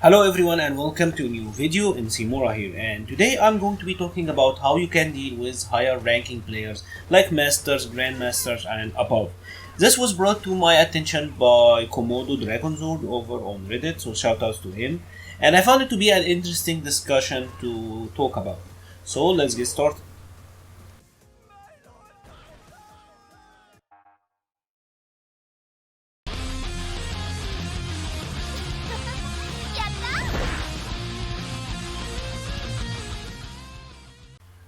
Hello everyone and welcome to a new video. MC-Mura here, and today I'm going to be talking about how you can deal with higher ranking players like Masters, Grandmasters and above. This was brought to my attention by Komodo Dragonzord over on Reddit, so shout outs to him. And I found it to be an interesting discussion to talk about. So let's get started.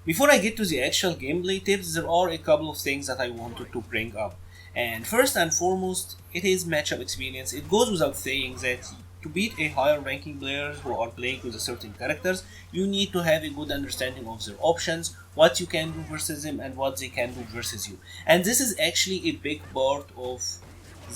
Before I get to the actual gameplay tips, there are a couple of things that I wanted to bring up. And first and foremost, it is matchup experience. It goes without saying that to beat a higher ranking players who are playing with a certain characters, you need to have a good understanding of their options, what you can do versus them and what they can do versus you. And this is actually a big part of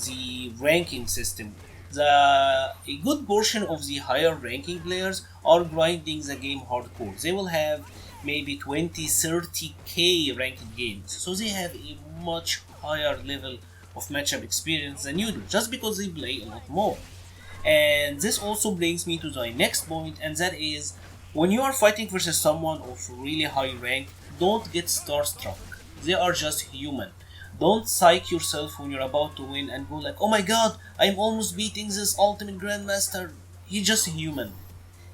the ranking system. A good portion of the higher ranking players are grinding the game hardcore. They will have maybe 20 30k ranked games, so they have a much higher level of matchup experience than you do, just because they play a lot more. And this also brings me to my next point, and that is when you are fighting versus someone of really high rank, don't get starstruck. They are just human. Don't psych yourself when you're about to win and go like, oh my god, I'm almost beating this ultimate grandmaster. He's just human.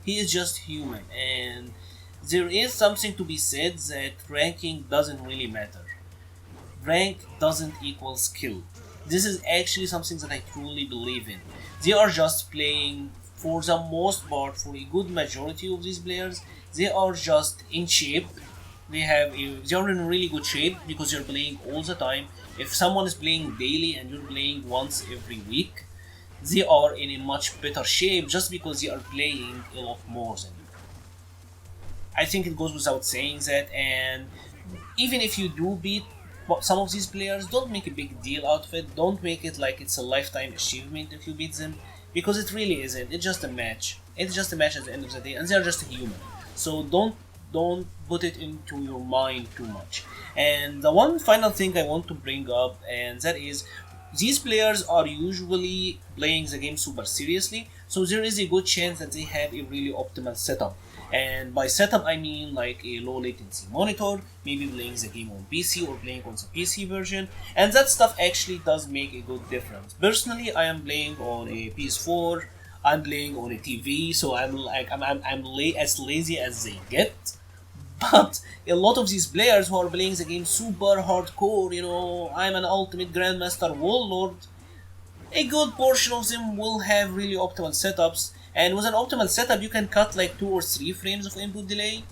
He is just human, and there is something to be said that ranking doesn't really matter. Rank doesn't equal skill. This is actually something that I truly believe in. They are just playing, for the most part, for a good majority of these players, they are just in shape. They are in really good shape because you're playing all the time. If someone is playing daily and you're playing once every week, they are in a much better shape just because they are playing a lot more than you. I think it goes without saying that, and even if you do beat some of these players, don't make a big deal out of it. Don't make it like it's a lifetime achievement if you beat them, because it really isn't. It's just a match. It's just a match at the end of the day, and they're just a human. So don't put it into your mind too much. And the one final thing I want to bring up, and that is, these players are usually playing the game super seriously, so there is a good chance that they have a really optimal setup. And by setup, I mean like a low latency monitor, maybe playing the game on PC or playing on the PC version, and that stuff actually does make a good difference. Personally, I am playing on a PS4, I'm playing on a TV, so as lazy as they get. But a lot of these players who are playing the game super hardcore, I'm an ultimate grandmaster warlord, a good portion of them will have really optimal setups, and with an optimal setup you can cut like 2 or 3 frames of input delay,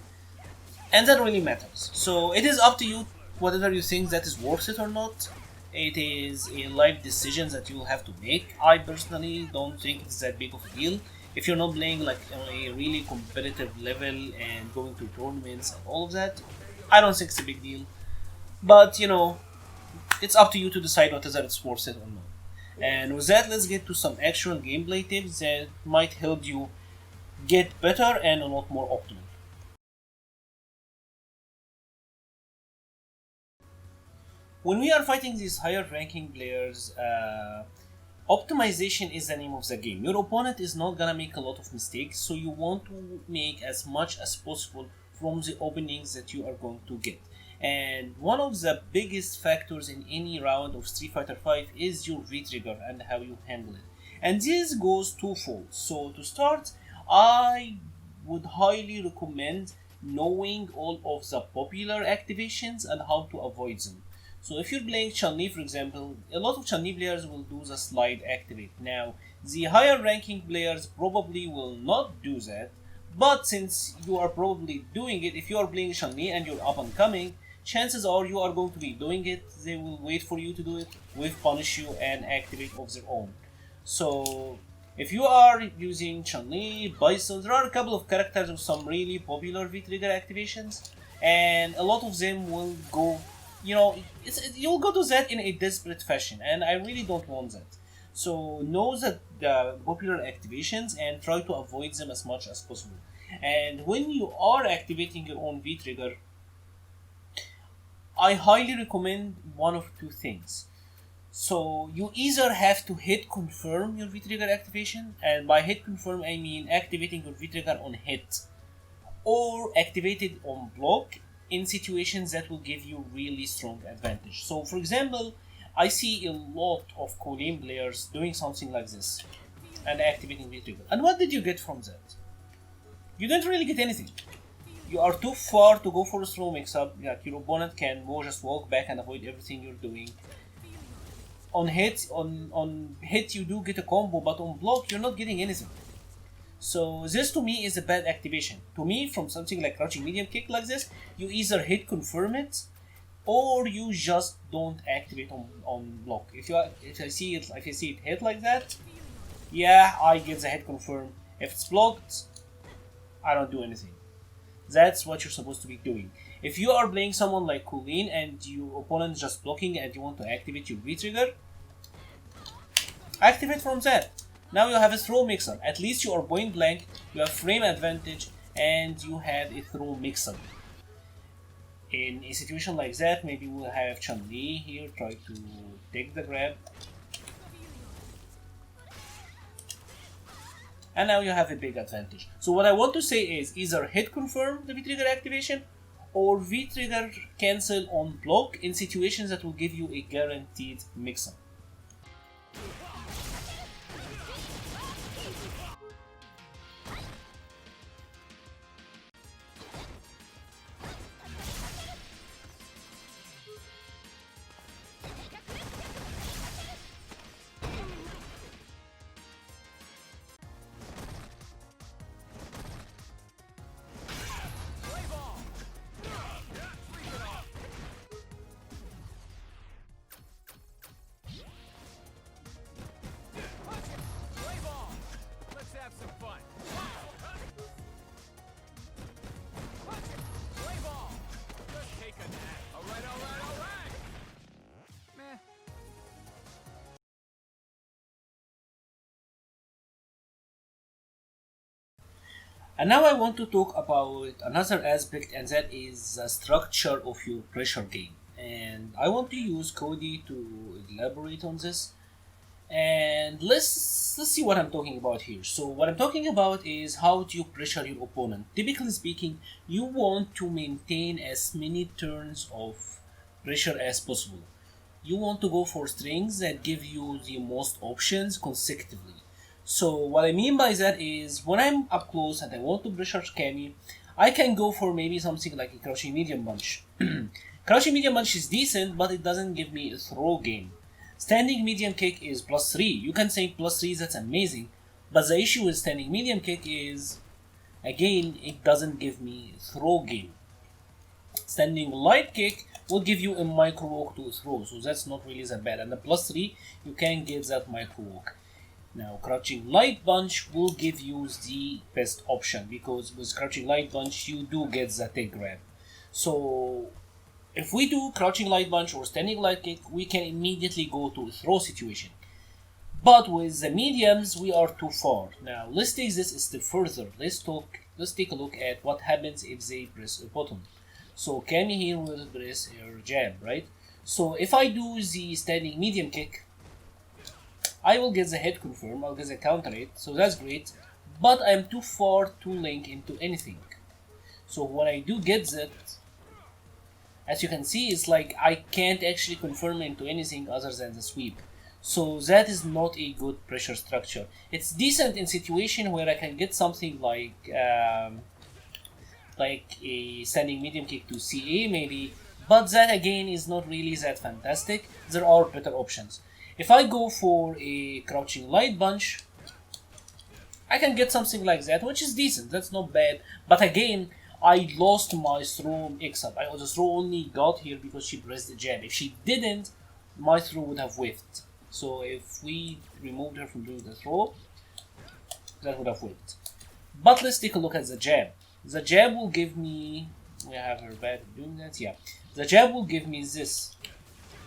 and that really matters. So it is up to you whether you think that is worth it or not. It is a life decision that you will have to make. I personally don't think it's that big of a deal. If you're not playing like on a really competitive level and going to tournaments and all of that, I don't think it's a big deal. But it's up to you to decide whether it's worth it or not. And with that, let's get to some actual gameplay tips that might help you get better and a lot more optimal. When we are fighting these higher ranking players, optimization is the name of the game. Your opponent is not gonna make a lot of mistakes, so you want to make as much as possible from the openings that you are going to get. And one of the biggest factors in any round of Street Fighter V is your V-trigger and how you handle it. And this goes twofold. So to start, I would highly recommend knowing all of the popular activations and how to avoid them. So if you're playing Chun-Li, for example, a lot of Chun-Li players will do the slide activate. Now, the higher ranking players probably will not do that, but since you are probably doing it, if you are playing Chun-Li and you're up and coming, chances are you are going to be doing it. They will wait for you to do it, will punish you and activate of their own. So if you are using Chun-Li, Bison, there are a couple of characters with some really popular V-trigger activations, and a lot of them will go, you'll go to that in a desperate fashion, and I really don't want that. So know that the popular activations and try to avoid them as much as possible. And when you are activating your own V-trigger, I highly recommend one of two things. So you either have to hit confirm your V-trigger activation, and by hit confirm I mean activating your V-trigger on hit, or activate it on block in situations that will give you really strong advantage. So for example, I see a lot of Colleen players doing something like this and activating V-trigger. And what did you get from that? You didn't really get anything. You are too far to go for a throw mix-up. Like your opponent can more just walk back and avoid everything you're doing. On hit you do get a combo, but on block you're not getting anything. So this to me is a bad activation. To me, from something like crouching medium kick like this, you either hit confirm it, or you just don't activate on block. If I see it hit like that, yeah, I get the hit confirm. If it's blocked, I don't do anything. That's what you're supposed to be doing. If you are playing someone like Colleen and your opponent is just blocking and you want to activate your V-trigger, activate from that. Now you have a throw mix-up. At least you are point blank, you have frame advantage, and you have a throw mix-up. In a situation like that, maybe we'll have Chun-Li here try to take the grab. And now you have a big advantage. So what I want to say is either hit confirm the V-trigger activation, or V-trigger cancel on block in situations that will give you a guaranteed mix-up. And now I want to talk about another aspect, and that is the structure of your pressure game. And I want to use Cody to elaborate on this. And let's see what I'm talking about here. So what I'm talking about is how do you pressure your opponent. Typically speaking, you want to maintain as many turns of pressure as possible. You want to go for strings that give you the most options consecutively. So what I mean by that is when I'm up close and I want to pressure Cammy, I can go for maybe something like a crouching medium punch. Crouching medium punch is decent, but it doesn't give me a throw game. Standing medium kick is +3. You can say +3, that's amazing. But the issue with standing medium kick is, again, it doesn't give me a throw game. Standing light kick will give you a micro walk to throw, so that's not really that bad. And the +3, you can get that micro walk. Now, crouching light punch will give you the best option, because with crouching light punch, you do get the tag grab. So, if we do crouching light punch or standing light kick, we can immediately go to a throw situation. But with the mediums, we are too far. Now, let's take this a step further. Let's take a look at what happens if they press a button. So, Cammy here will press her jab, right? So, if I do the standing medium kick, I will get the hit confirm, I'll get the counter hit, so that's great, but I'm too far to link into anything. So when I do get that, as you can see, it's like I can't actually confirm into anything other than the sweep. So that is not a good pressure structure. It's decent in situation where I can get something like a standing medium kick to CA maybe, but that again is not really that fantastic. There are better options. If I go for a crouching light punch, I can get something like that, which is decent, that's not bad. But again, I lost my throw mix-up. The throw only got here because she pressed the jab. If she didn't, my throw would have whiffed. So if we removed her from doing the throw, that would have whiffed. But let's take a look at the jab. The jab will give me, we have her back doing that, yeah. The jab will give me this.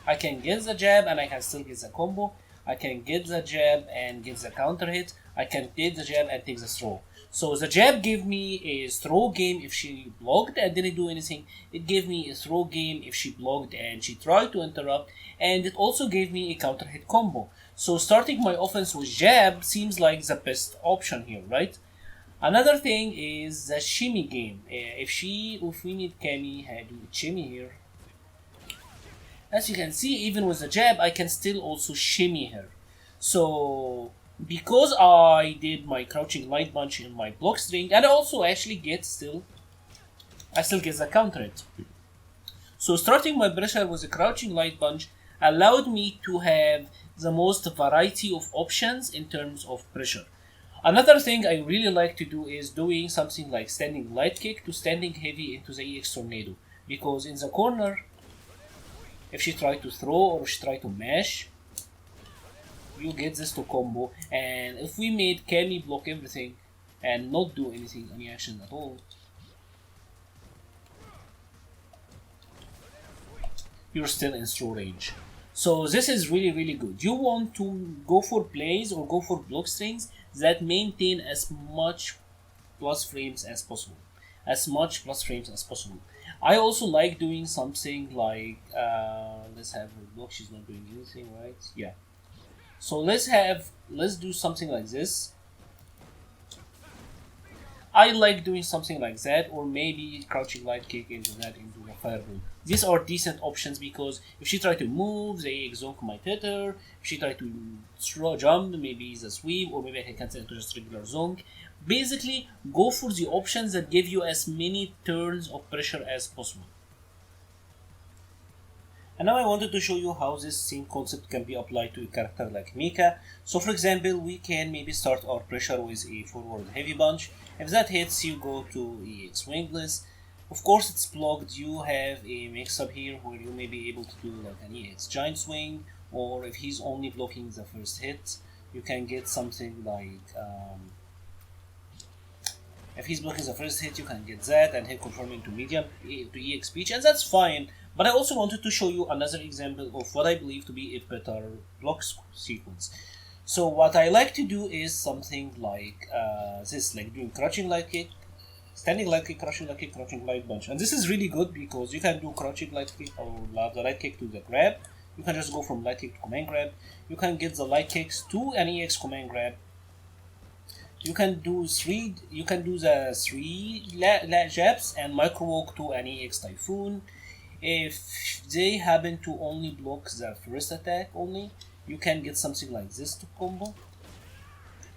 I can get the jab and I can still get the combo. I can get the jab and get the counter hit. I can take the jab and take the throw. So the jab gave me a throw game if she blocked and didn't do anything. It gave me a throw game if she blocked and she tried to interrupt. And it also gave me a counter hit combo. So starting my offense with jab seems like the best option here, right? Another thing is the shimmy game. If we need Kami do a shimmy here, as you can see, even with the jab, I can still also shimmy her. So because I did my crouching light punch in my block string, and I also actually I still get the counter hit. So starting my pressure with a crouching light punch allowed me to have the most variety of options in terms of pressure. Another thing I really like to do is doing something like standing light kick to standing heavy into the EX tornado, because in the corner, if she tried to throw or she tried to mash, you get this to combo. And if we made Kami block everything and not do anything, any action at all, you're still in throw range. So this is really good. You want to go for plays or go for block strings that maintain as much plus frames as possible. I also like doing something like, let's have her block, she's not doing anything, right? Yeah. So let's do something like this. I like doing something like that, or maybe crouching light kick into the fireball. These are decent options because if she try to move, the zonk might hit her. If she try to throw jump, maybe it's a sweep, or maybe I can cancel into just regular zonk. Basically, go for the options that give you as many turns of pressure as possible. And now I wanted to show you how this same concept can be applied to a character like Mika. So for example, we can maybe start our pressure with a forward heavy punch. If that hits, you go to EX wingless. Of course it's blocked. You have a mix-up here where you may be able to do like an EX giant swing, or if he's only blocking the first hit, you can get something like, if he's blocking the first hit, you can get that and hit confirming to medium to EX speech, and that's fine. But I also wanted to show you another example of what I believe to be a better block sequence. So what I like to do is something like this, like doing crouching light kick, standing light kick, crouching light punch. And this is really good because you can do crouching light kick or the light kick to the grab. You can just go from light kick to command grab. You can get the light kicks to an EX command grab. You can do the three jabs and micro walk to an EX typhoon. If they happen to only block the first attack only, you can get something like this to combo.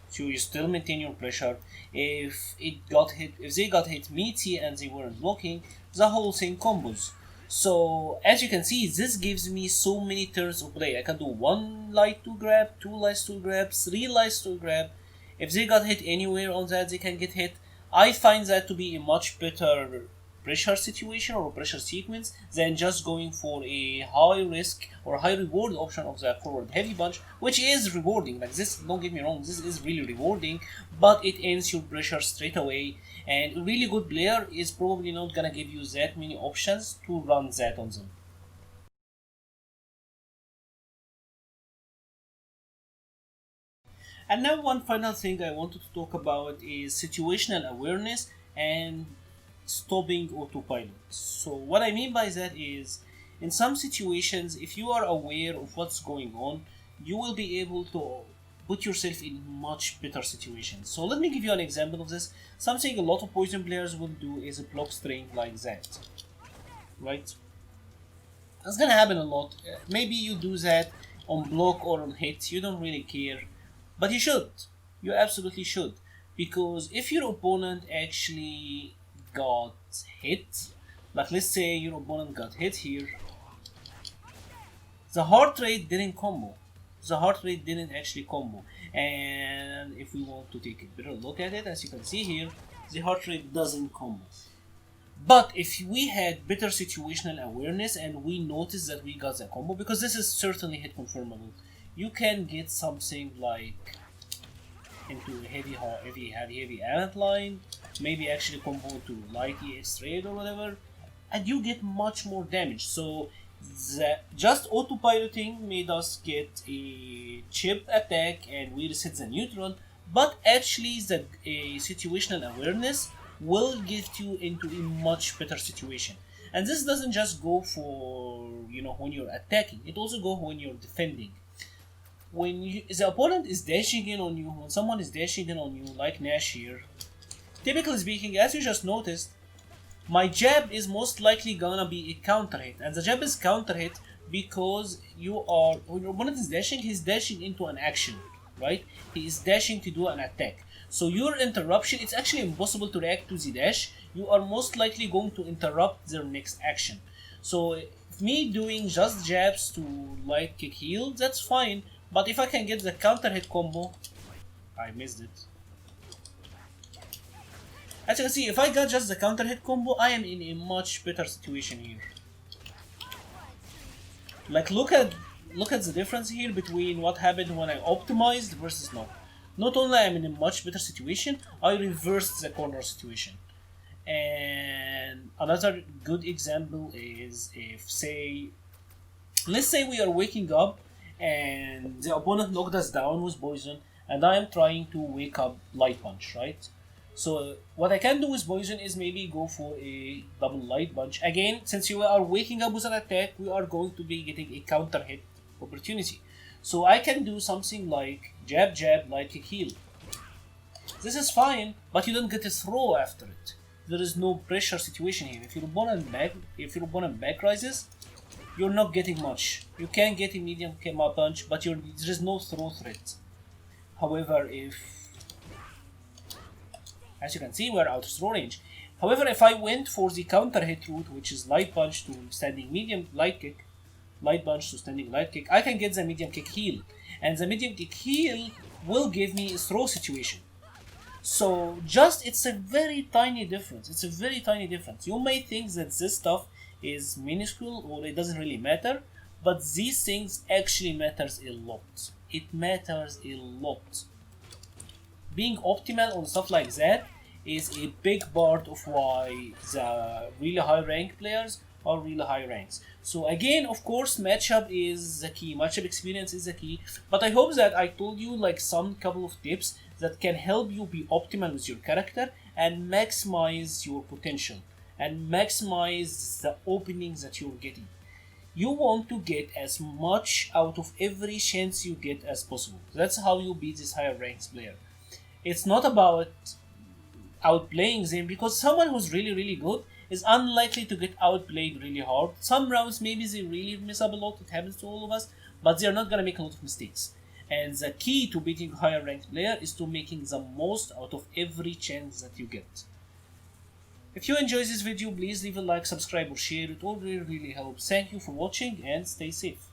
So you still maintain your pressure. If they got hit meaty and they weren't blocking, the whole thing combos. So as you can see, this gives me so many turns of play. I can do 1 light to grab, 2 lights to grab, 3 lights to grab. If they got hit anywhere on that, they can get hit. I find that to be a much better pressure situation or pressure sequence than just going for a high risk or high reward option of the forward heavy punch, which is rewarding. Like this, don't get me wrong, this is really rewarding, but it ends your pressure straight away, and a really good player is probably not gonna give you that many options to run that on them. And now one final thing I wanted to talk about is situational awareness and stopping autopilot. So what I mean by that is, in some situations, if you are aware of what's going on, you will be able to put yourself in much better situations. So let me give you an example of this. Something a lot of poison players will do is a block string like that, right? That's gonna happen a lot. Maybe you do that on block or on hit, you don't really care, but you should. You absolutely should, because if your opponent actually got hit, like let's say your opponent got hit here, the heart rate didn't combo. The heart rate didn't actually combo. And if we want to take a better look at it, as you can see here, the heart rate doesn't combo. But if we had better situational awareness and we noticed that we got the combo, because this is certainly hit confirmable, you can get something like into a heavy ant line, maybe actually combo to light EX trade or whatever, and you get much more damage. So just autopiloting made us get a chip attack and we reset the neutral, but actually the situational awareness will get you into a much better situation. And this doesn't just go for when you're attacking, it also go when you're defending. When the opponent is dashing in on you, when someone is dashing in on you like Nash here, typically speaking, as you just noticed, my jab is most likely gonna be a counter hit, and the jab is counter hit because when your opponent is dashing, he's dashing into an action, right? He is dashing to do an attack. So your interruption, it's actually impossible to react to the dash. You are most likely going to interrupt their next action. So me doing just jabs to light kick heal, that's fine. But if I can get the counter hit combo, I missed it. As you can see, if I got just the counter hit combo, I am in a much better situation here. Like look at the difference here between what happened when I optimized versus not. Not only I am in a much better situation, I reversed the corner situation. And another good example is let's say we are waking up and the opponent knocked us down with poison, and I am trying to wake up light punch, right? So what I can do with poison is maybe go for a double light punch. Again, since you are waking up with an attack, we are going to be getting a counter hit opportunity. So I can do something like jab jab light kick heal. This is fine, but you don't get a throw after it. There is no pressure situation here. If your opponent back rises, you're not getting much. You can get a medium KMA punch, but there is no throw threat. However, as you can see, we're out of throw range. However, if I went for the counter hit route, which is light punch to standing medium light kick, light punch to standing light kick, I can get the medium kick heal. And the medium kick heal will give me a throw situation. So it's a very tiny difference. It's a very tiny difference. You may think that this stuff is minuscule or it doesn't really matter, but these things actually matters a lot. It matters a lot. Being optimal on stuff like that is a big part of why the really high rank players are really high ranks. So again, of course, matchup is the key. Matchup experience is the key. But I hope that I told you like some couple of tips that can help you be optimal with your character and maximize your potential and maximize the openings that you're getting. You want to get as much out of every chance you get as possible. That's how you beat this higher ranks player. It's not about outplaying them, because someone who's really really good is unlikely to get outplayed really hard. Some rounds maybe they really mess up a lot, it happens to all of us, but they're not gonna make a lot of mistakes. And the key to beating higher ranked player is to making the most out of every chance that you get. If you enjoyed this video, please leave a like, subscribe or share, it all really helps. Thank you for watching and stay safe.